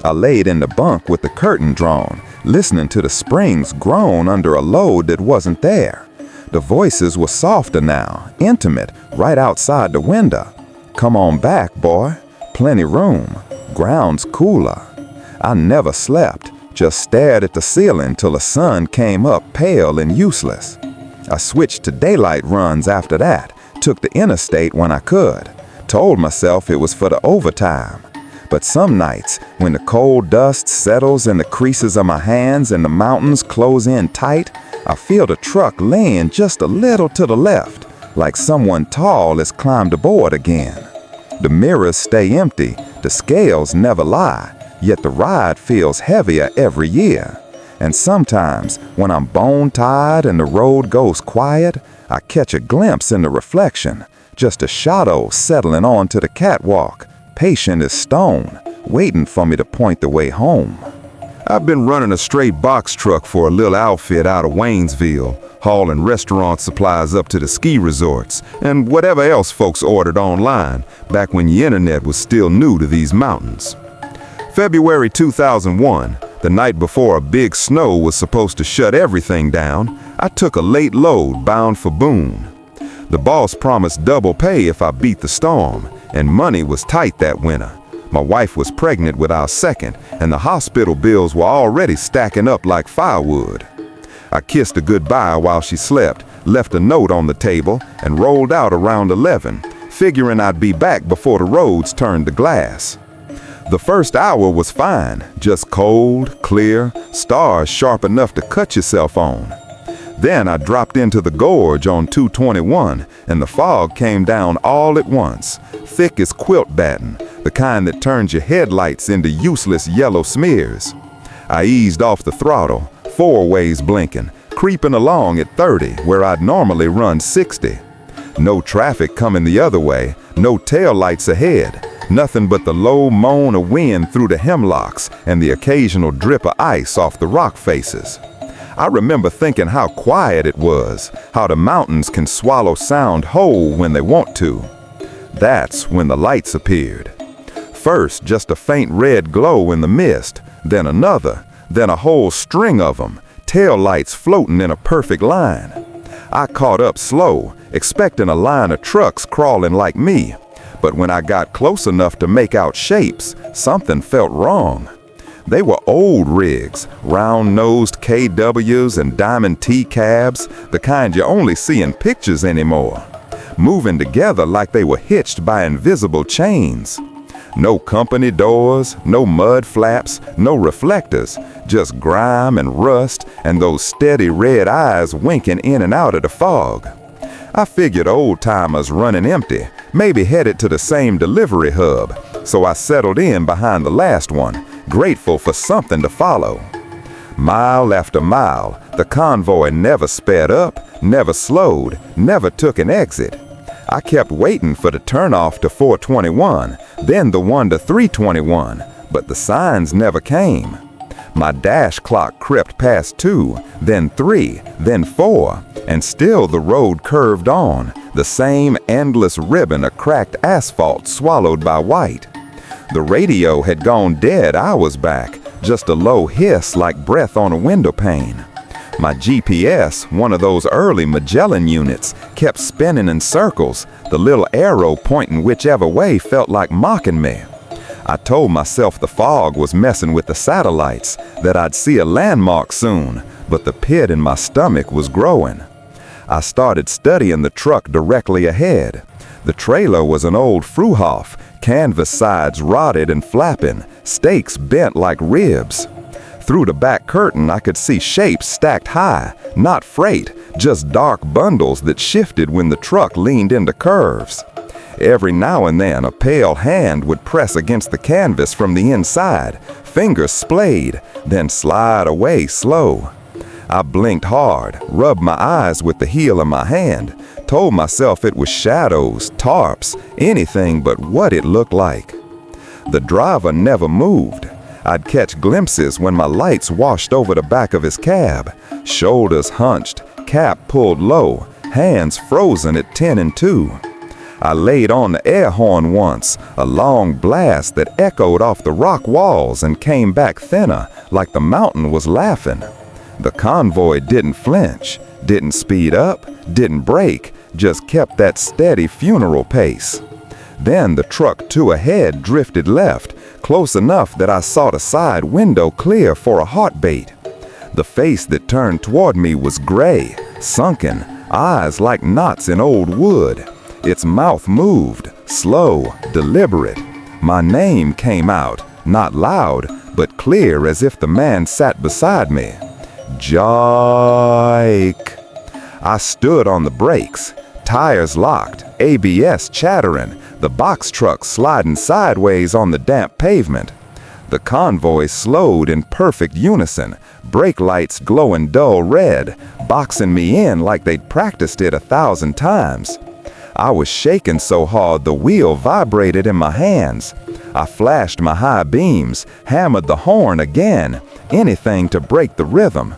I laid in the bunk with the curtain drawn, listening to the springs groan under a load that wasn't there. The voices were softer now, intimate, right outside the window. "Come on back, boy. Plenty room. Ground's cooler." I never slept, just stared at the ceiling till the sun came up pale and useless. I switched to daylight runs after that, took the interstate when I could, told myself it was for the overtime. But some nights, when the cold dust settles in the creases of my hands and the mountains close in tight, I feel the truck laying just a little to the left, like someone tall has climbed aboard again. The mirrors stay empty, the scales never lie, yet the ride feels heavier every year. And sometimes, when I'm bone-tired and the road goes quiet, I catch a glimpse in the reflection, just a shadow settling onto the catwalk, patient as stone, waiting for me to point the way home. I've been running a straight box truck for a little outfit out of Waynesville, hauling restaurant supplies up to the ski resorts and whatever else folks ordered online back when the internet was still new to these mountains. February 2001, the night before a big snow was supposed to shut everything down, I took a late load bound for Boone. The boss promised double pay if I beat the storm, and money was tight that winter. My wife was pregnant with our second, and the hospital bills were already stacking up like firewood. I kissed her goodbye while she slept, left a note on the table, and rolled out around 11, figuring I'd be back before the roads turned to glass. The first hour was fine, just cold, clear, stars sharp enough to cut yourself on. Then I dropped into the gorge on 221, and the fog came down all at once, thick as quilt batting, the kind that turns your headlights into useless yellow smears. I eased off the throttle, four ways blinking, creeping along at 30 where I'd normally run 60. No traffic coming the other way, no taillights ahead, nothing but the low moan of wind through the hemlocks and the occasional drip of ice off the rock faces. I remember thinking how quiet it was, how the mountains can swallow sound whole when they want to. That's when the lights appeared. First, just a faint red glow in the mist, then another, then a whole string of them, tail lights floating in a perfect line. I caught up slow, expecting a line of trucks crawling like me, but when I got close enough to make out shapes, something felt wrong. They were old rigs, round-nosed KWs and Diamond T cabs, the kind you only see in pictures anymore, moving together like they were hitched by invisible chains. No company doors, no mud flaps, no reflectors, just grime and rust and those steady red eyes winking in and out of the fog. I figured old-timers running empty, maybe headed to the same delivery hub, so I settled in behind the last one, grateful for something to follow. Mile after mile, the convoy never sped up, never slowed, never took an exit. I kept waiting for the turnoff to 421, then the one to 321, but the signs never came. My dash clock crept past 2, then 3, then 4, and still the road curved on, the same endless ribbon of cracked asphalt swallowed by white. The radio had gone dead hours back, just a low hiss like breath on a window pane. My GPS, one of those early Magellan units, kept spinning in circles, the little arrow pointing whichever way felt like mocking me. I told myself the fog was messing with the satellites, that I'd see a landmark soon, but the pit in my stomach was growing. I started studying the truck directly ahead. The trailer was an old Fruhoff, canvas sides rotted and flapping, stakes bent like ribs. Through the back curtain I could see shapes stacked high, not freight, just dark bundles that shifted when the truck leaned into curves. Every now and then a pale hand would press against the canvas from the inside, fingers splayed, then slide away slow. I blinked hard, rubbed my eyes with the heel of my hand, told myself it was shadows, tarps, anything but what it looked like. The driver never moved. I'd catch glimpses when my lights washed over the back of his cab, shoulders hunched, cap pulled low, hands frozen at 10 and 2. I laid on the air horn once, a long blast that echoed off the rock walls and came back thinner, like the mountain was laughing. The convoy didn't flinch, didn't speed up, didn't brake, just kept that steady funeral pace. Then the truck 2 ahead drifted left, close enough that I saw the side window clear for a heartbeat. The face that turned toward me was gray, sunken, eyes like knots in old wood. Its mouth moved, slow, deliberate. My name came out, not loud, but clear as if the man sat beside me. Jake. I stood on the brakes, tires locked, ABS chattering, the box truck sliding sideways on the damp pavement. The convoy slowed in perfect unison, brake lights glowing dull red, boxing me in like they'd practiced it 1,000 times. I was shaking so hard the wheel vibrated in my hands. I flashed my high beams, hammered the horn again, anything to break the rhythm.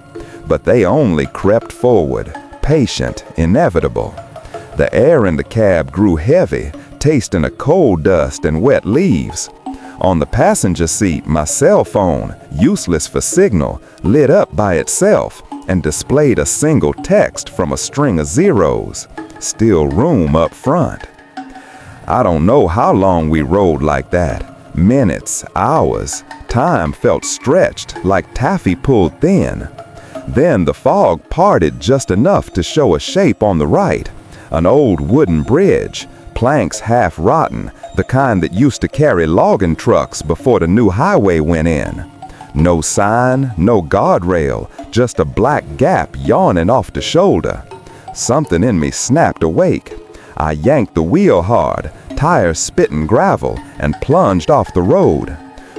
But they only crept forward, patient, inevitable. The air in the cab grew heavy, tasting of coal dust and wet leaves. On the passenger seat, my cell phone, useless for signal, lit up by itself and displayed a single text from a string of zeros. Still room up front. I don't know how long we rode like that. Minutes, hours. Time felt stretched, like taffy pulled thin. Then the fog parted just enough to show a shape on the right. An old wooden bridge, planks half rotten, the kind that used to carry logging trucks before the new highway went in. No sign, no guardrail, just a black gap yawning off the shoulder. Something in me snapped awake. I yanked the wheel hard, tires spitting gravel, and plunged off the road.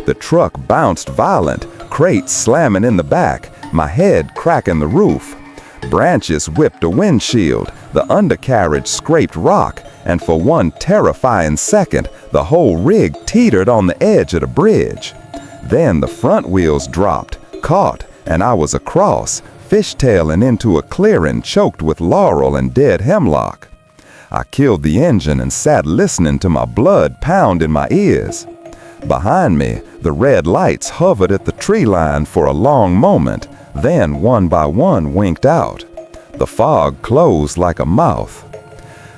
The truck bounced violent, crates slamming in the back, my head cracking the roof. Branches whipped a windshield, the undercarriage scraped rock, and for one terrifying second, the whole rig teetered on the edge of the bridge. Then the front wheels dropped, caught, and I was across, fishtailing into a clearing choked with laurel and dead hemlock. I killed the engine and sat listening to my blood pound in my ears. Behind me, the red lights hovered at the tree line for a long moment, then one by one winked out. The fog closed like a mouth.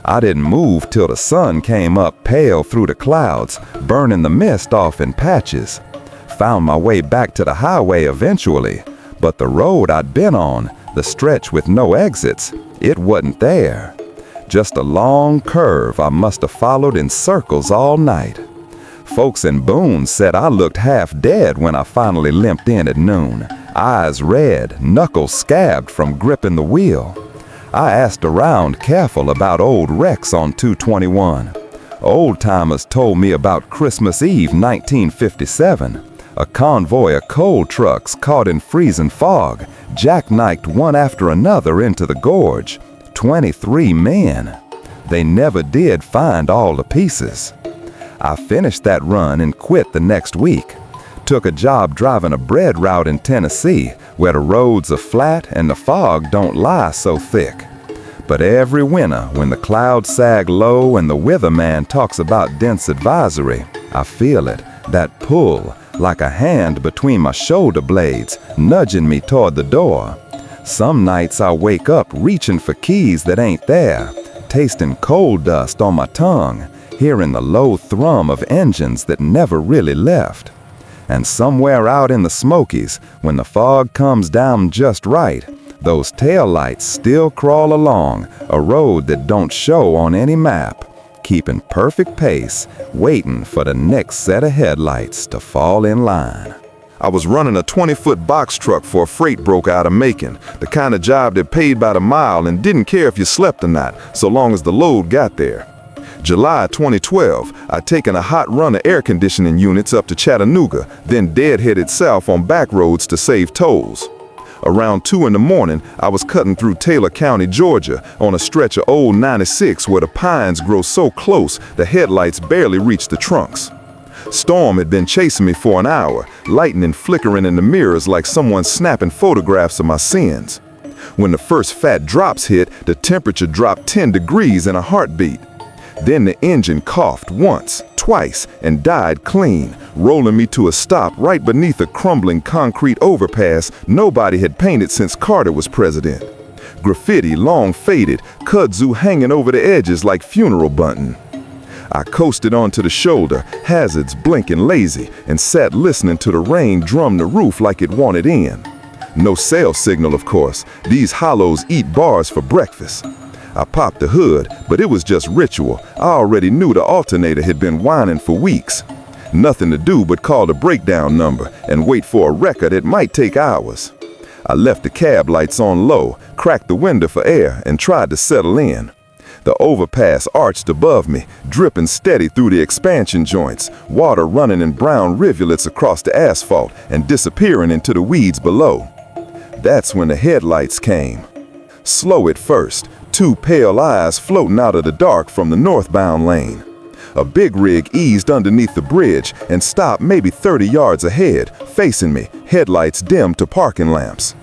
I didn't move till the sun came up pale through the clouds, burning the mist off in patches. Found my way back to the highway eventually. But the road I'd been on, the stretch with no exits, it wasn't there. Just a long curve I must have followed in circles all night. Folks in Boone said I looked half dead when I finally limped in at noon, eyes red, knuckles scabbed from gripping the wheel. I asked around careful about old wrecks on 221. Old-timers told me about Christmas Eve 1957. A convoy of coal trucks caught in freezing fog, jackknifed one after another into the gorge. 23 men. They never did find all the pieces. I finished that run and quit the next week. Took a job driving a bread route in Tennessee, where the roads are flat and the fog don't lie so thick. But every winter, when the clouds sag low and the weatherman talks about dense advisory, I feel it, that pull, like a hand between my shoulder blades, nudging me toward the door. Some nights I wake up reaching for keys that ain't there, tasting coal dust on my tongue, hearing the low thrum of engines that never really left. And somewhere out in the Smokies, when the fog comes down just right, those taillights still crawl along a road that don't show on any map, keeping perfect pace, waiting for the next set of headlights to fall in line. I was running a 20-foot box truck for a freight broker out of Macon, the kind of job that paid by the mile and didn't care if you slept or not, so long as the load got there. July 2012, I'd taken a hot run of air conditioning units up to Chattanooga, then deadheaded south on back roads to save tolls. Around 2 in the morning, I was cutting through Taylor County, Georgia, on a stretch of old 96 where the pines grow so close the headlights barely reach the trunks. Storm had been chasing me for an hour, lightning flickering in the mirrors like someone snapping photographs of my sins. When the first fat drops hit, the temperature dropped 10 degrees in a heartbeat. Then the engine coughed once, twice, and died clean, rolling me to a stop right beneath a crumbling concrete overpass nobody had painted since Carter was president. Graffiti, long faded, kudzu hanging over the edges like funeral bunting. I coasted onto the shoulder, hazards blinking lazy, and sat listening to the rain drum the roof like it wanted in. No cell signal, of course. These hollows eat bars for breakfast. I popped the hood, but it was just ritual. I already knew the alternator had been whining for weeks. Nothing to do but call the breakdown number and wait for a wrecker that might take hours. I left the cab lights on low, cracked the window for air, and tried to settle in. The overpass arched above me, dripping steady through the expansion joints, water running in brown rivulets across the asphalt and disappearing into the weeds below. That's when the headlights came. Slow at first, 2 pale eyes floating out of the dark from the northbound lane. A big rig eased underneath the bridge and stopped maybe 30 yards ahead, facing me, headlights dimmed to parking lamps.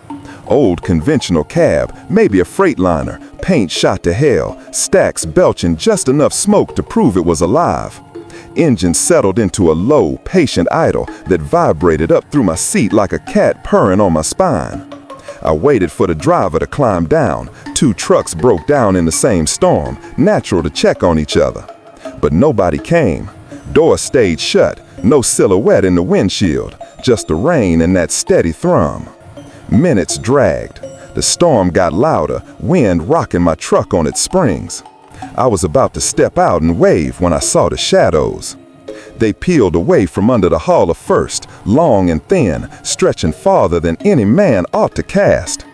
Old conventional cab, maybe a Freightliner, paint shot to hell, stacks belching just enough smoke to prove it was alive. Engine settled into a low, patient idle that vibrated up through my seat like a cat purring on my spine. I waited for the driver to climb down. 2 trucks broke down in the same storm, natural to check on each other. But nobody came. Doors stayed shut, no silhouette in the windshield, just the rain and that steady thrum. Minutes dragged. The storm got louder, wind rocking my truck on its springs. I was about to step out and wave when I saw the shadows. They peeled away from under the hauler first, long and thin, stretching farther than any man ought to cast.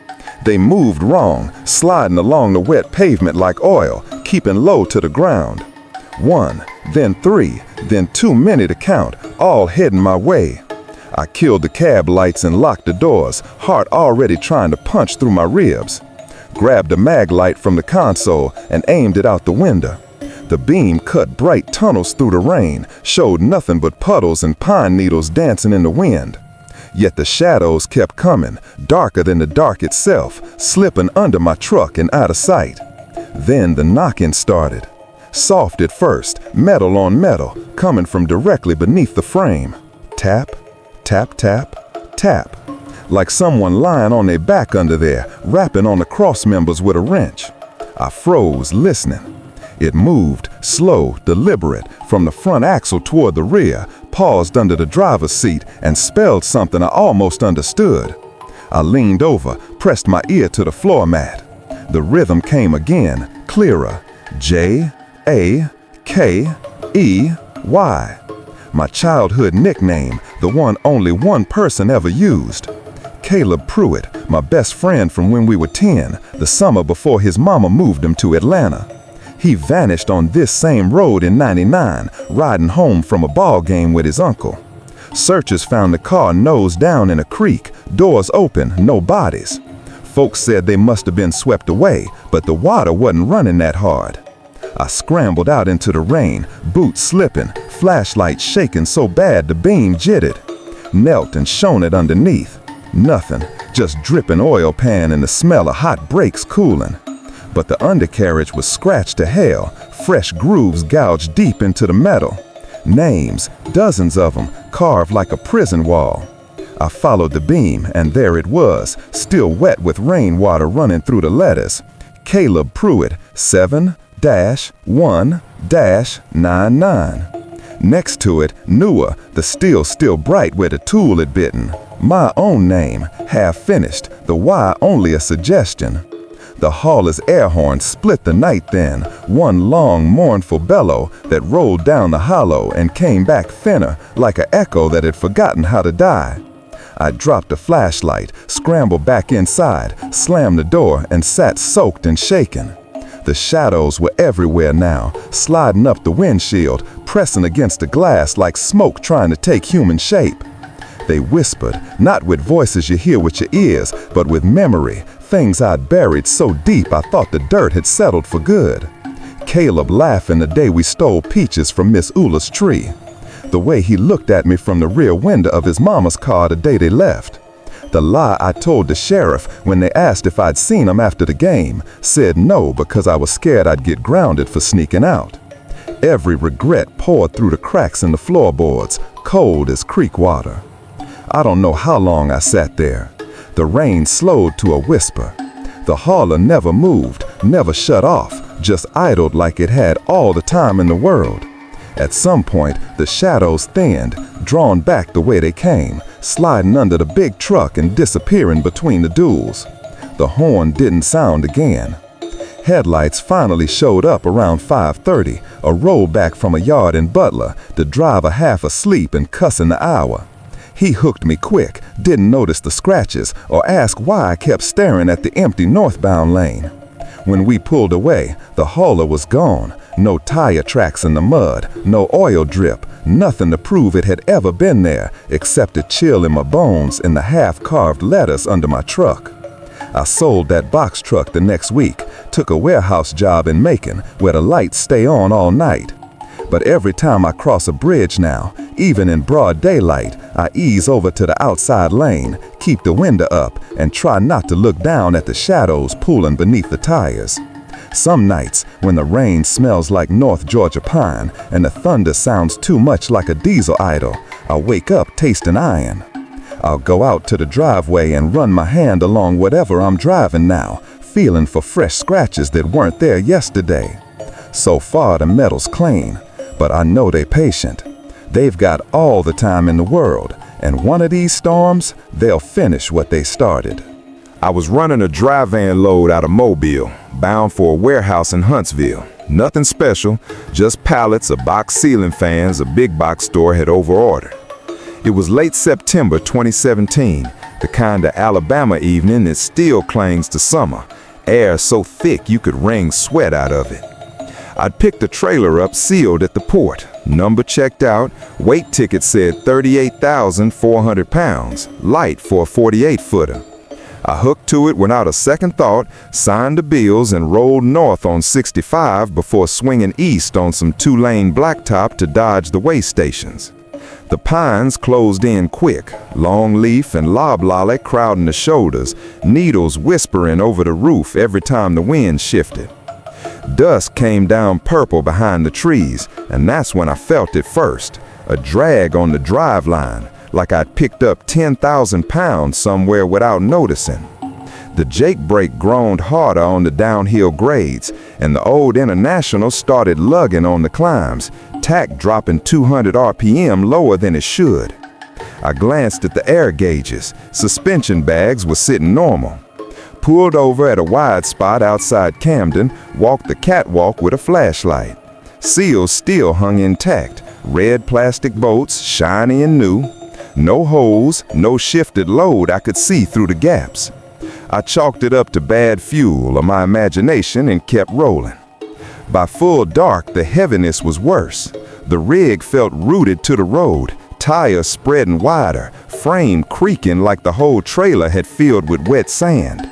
They moved wrong, sliding along the wet pavement like oil, keeping low to the ground. 1, then 3, then too many to count, all heading my way. I killed the cab lights and locked the doors, heart already trying to punch through my ribs. Grabbed a mag light from the console and aimed it out the window. The beam cut bright tunnels through the rain, showed nothing but puddles and pine needles dancing in the wind. Yet the shadows kept coming, darker than the dark itself, slipping under my truck and out of sight. Then the knocking started. Soft at first, metal on metal, coming from directly beneath the frame. Tap, tap, tap, tap. Like someone lying on their back under there, rapping on the cross members with a wrench. I froze, listening. It moved, slow, deliberate, from the front axle toward the rear, paused under the driver's seat, and spelled something I almost understood. I leaned over, pressed my ear to the floor mat. The rhythm came again, clearer. J-A-K-E-Y. My childhood nickname, the one only one person ever used. Caleb Pruitt, my best friend from when we were 10, the summer before his mama moved him to Atlanta. He vanished on this same road in '99, riding home from a ball game with his uncle. Searchers found the car nose down in a creek, doors open, no bodies. Folks said they must have been swept away, but the water wasn't running that hard. I scrambled out into the rain, boots slipping, flashlight shaking so bad the beam jittered. knelt and shone it underneath. Nothing, just dripping oil pan and the smell of hot brakes cooling. But the undercarriage was scratched to hell, fresh grooves gouged deep into the metal. Names, dozens of them, carved like a prison wall. I followed the beam, and there it was, still wet with rainwater running through the letters. Caleb Pruitt, 7-1-99. Next to it, Nua, the steel still bright where the tool had bitten. My own name, half finished, the Y only a suggestion. The hauler's air horn split the night then, one long mournful bellow that rolled down the hollow and came back thinner, like an echo that had forgotten how to die. I dropped the flashlight, scrambled back inside, slammed the door, and sat soaked and shaken. The shadows were everywhere now, sliding up the windshield, pressing against the glass like smoke trying to take human shape. They whispered, not with voices you hear with your ears, but with memory, things I'd buried so deep I thought the dirt had settled for good. Caleb laughing the day we stole peaches from Miss Ula's tree. The way he looked at me from the rear window of his mama's car the day they left. The lie I told the sheriff when they asked if I'd seen him after the game, said no because I was scared I'd get grounded for sneaking out. Every regret poured through the cracks in the floorboards, cold as creek water. I don't know how long I sat there. The rain slowed to a whisper. The hauler never moved, never shut off, just idled like it had all the time in the world. At some point, the shadows thinned, drawn back the way they came, sliding under the big truck and disappearing between the duals. The horn didn't sound again. Headlights finally showed up around 5:30, a rollback from a yard in Butler, the driver half asleep and cussing the hour. He hooked me quick, didn't notice the scratches or ask why I kept staring at the empty northbound lane. When we pulled away, the hauler was gone. No tire tracks in the mud, no oil drip, nothing to prove it had ever been there, except a chill in my bones and the half-carved letters under my truck. I sold that box truck the next week, took a warehouse job in Macon where the lights stay on all night. But every time I cross a bridge now, even in broad daylight, I ease over to the outside lane, keep the window up, and try not to look down at the shadows pooling beneath the tires. Some nights, when the rain smells like North Georgia pine and the thunder sounds too much like a diesel idle, I'll wake up tasting iron. I'll go out to the driveway and run my hand along whatever I'm driving now, feeling for fresh scratches that weren't there yesterday. So far the metal's clean, but I know they're patient. They've got all the time in the world, and one of these storms, they'll finish what they started. I was running a dry van load out of Mobile, bound for a warehouse in Huntsville. Nothing special, just pallets of box ceiling fans a big box store had overordered. It was late September 2017, the kind of Alabama evening that still clings to summer, air so thick you could wring sweat out of it. I'd picked a trailer up sealed at the port, number checked out, weight ticket said 38,400 pounds, light for a 48-footer. I hooked to it without a second thought, signed the bills, and rolled north on 65 before swinging east on some two-lane blacktop to dodge the way stations. The pines closed in quick, longleaf and loblolly crowding the shoulders, needles whispering over the roof every time the wind shifted. Dusk came down purple behind the trees, and that's when I felt it first, a drag on the driveline, like I'd picked up 10,000 pounds somewhere without noticing. The Jake brake groaned harder on the downhill grades, and the old International started lugging on the climbs, tack dropping 200 RPM lower than it should. I glanced at the air gauges. Suspension bags were sitting normal. Pulled over at a wide spot outside Camden, walked the catwalk with a flashlight. Seals still hung intact, red plastic bolts, shiny and new. No holes, no shifted load I could see through the gaps. I chalked it up to bad fuel or my imagination and kept rolling. By full dark, the heaviness was worse. The rig felt rooted to the road, tires spreading wider, frame creaking like the whole trailer had filled with wet sand.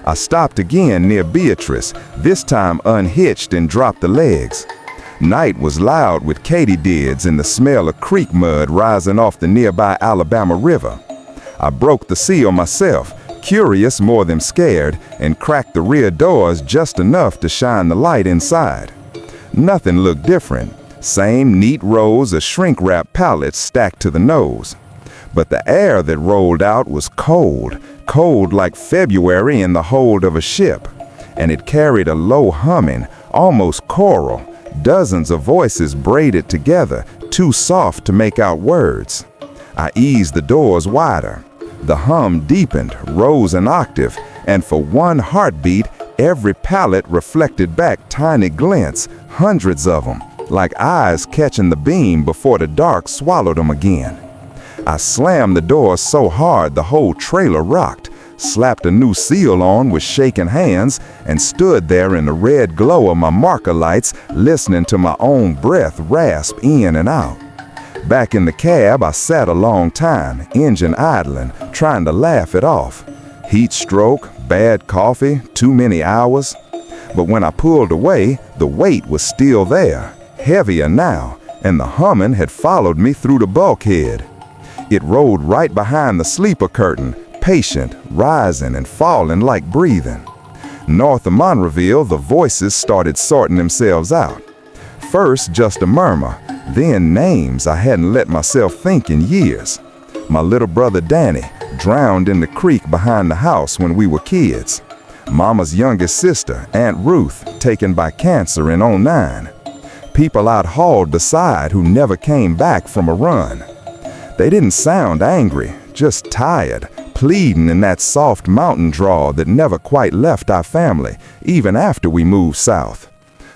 I stopped again near Beatrice, this time unhitched and dropped the legs. Night was loud with katydids and the smell of creek mud rising off the nearby Alabama River. I broke the seal myself, curious more than scared, and cracked the rear doors just enough to shine the light inside. Nothing looked different. Same neat rows of shrink-wrap pallets stacked to the nose. But the air that rolled out was cold, cold like February in the hold of a ship. And it carried a low humming, almost choral, dozens of voices braided together, too soft to make out words. I eased the doors wider. The hum deepened, rose an octave, and for one heartbeat, every pallet reflected back tiny glints, hundreds of them, like eyes catching the beam before the dark swallowed them again. I slammed the door so hard the whole trailer rocked, slapped a new seal on with shaking hands, and stood there in the red glow of my marker lights, listening to my own breath rasp in and out. Back in the cab, I sat a long time, engine idling, trying to laugh it off. Heat stroke, bad coffee, too many hours. But when I pulled away, the weight was still there, heavier now, and the humming had followed me through the bulkhead. It rolled right behind the sleeper curtain, patient, rising and falling like breathing. North of Monroville, the voices started sorting themselves out. First, just a murmur, then names I hadn't let myself think in years. My little brother Danny, drowned in the creek behind the house when we were kids. Mama's youngest sister, Aunt Ruth, taken by cancer in '09. People I'd hauled beside who never came back from a run. They didn't sound angry, just tired, pleading in that soft mountain drawl that never quite left our family, even after we moved south.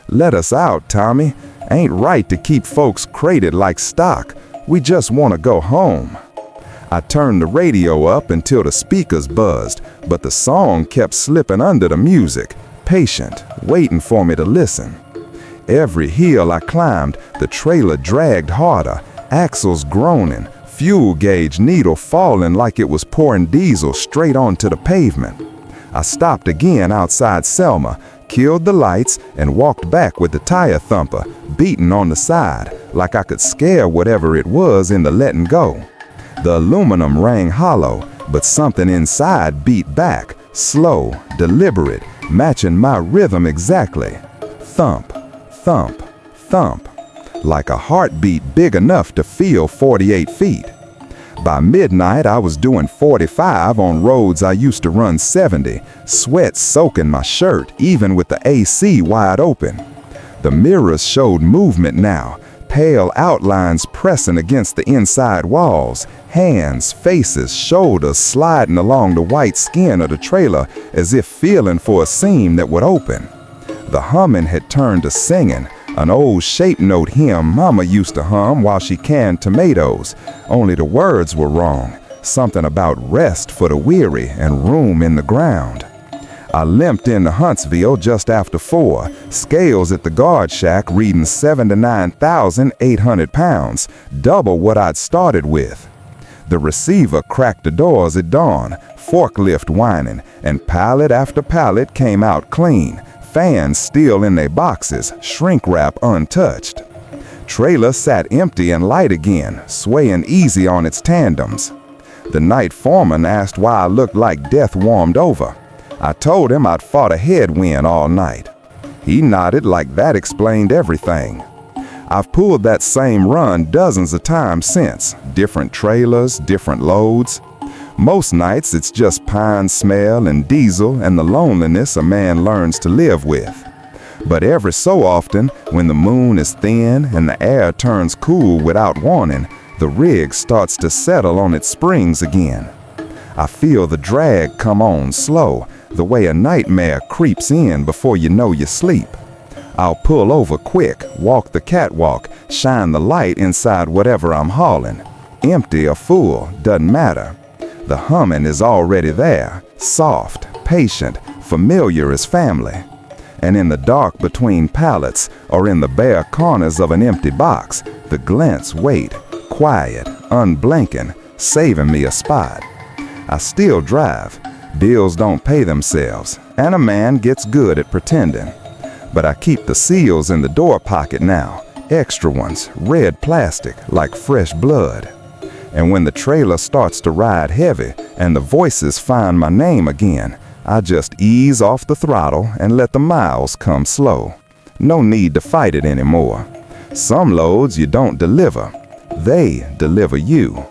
Let us out, Tommy. Ain't right to keep folks crated like stock. We just want to go home. I turned the radio up until the speakers buzzed, but the song kept slipping under the music, patient, waiting for me to listen. Every hill I climbed, the trailer dragged harder, axles groaning, fuel gauge needle falling like it was pouring diesel straight onto the pavement. I stopped again outside Selma, killed the lights, and walked back with the tire thumper, beating on the side, like I could scare whatever it was into letting go. The aluminum rang hollow, but something inside beat back, slow, deliberate, matching my rhythm exactly. Thump, thump, thump, like a heartbeat big enough to feel 48 feet. By midnight, I was doing 45 on roads I used to run 70, sweat soaking my shirt even with the AC wide open. The mirrors showed movement now, pale outlines pressing against the inside walls, hands, faces, shoulders sliding along the white skin of the trailer as if feeling for a seam that would open. The humming had turned to singing, an old shape note hymn Mama used to hum while she canned tomatoes, only the words were wrong, something about rest for the weary and room in the ground. I limped into Huntsville just after 4, scales at the guard shack reading 79,800 pounds, double what I'd started with. The receiver cracked the doors at dawn, forklift whining, and pallet after pallet came out clean, fans still in their boxes, shrink wrap untouched. Trailer sat empty and light again, swaying easy on its tandems. The night foreman asked why I looked like death warmed over. I told him I'd fought a headwind all night. He nodded like that explained everything. I've pulled that same run dozens of times since, different trailers, different loads. Most nights it's just pine smell and diesel and the loneliness a man learns to live with. But every so often, when the moon is thin and the air turns cool without warning, the rig starts to settle on its springs again. I feel the drag come on slow, the way a nightmare creeps in before you know you sleep. I'll pull over quick, walk the catwalk, shine the light inside whatever I'm hauling. Empty or full, doesn't matter. The humming is already there, soft, patient, familiar as family. And in the dark between pallets or in the bare corners of an empty box, the glints wait, quiet, unblinking, saving me a spot. I still drive. Bills don't pay themselves, and a man gets good at pretending. But I keep the seals in the door pocket now, extra ones, red plastic, like fresh blood. And when the trailer starts to ride heavy and the voices find my name again, I just ease off the throttle and let the miles come slow. No need to fight it anymore. Some loads you don't deliver, they deliver you.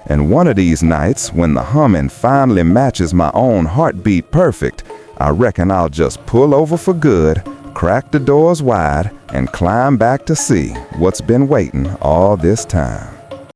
And one of these nights, when the humming finally matches my own heartbeat perfect, I reckon I'll just pull over for good, crack the doors wide, and climb back to see what's been waiting all this time.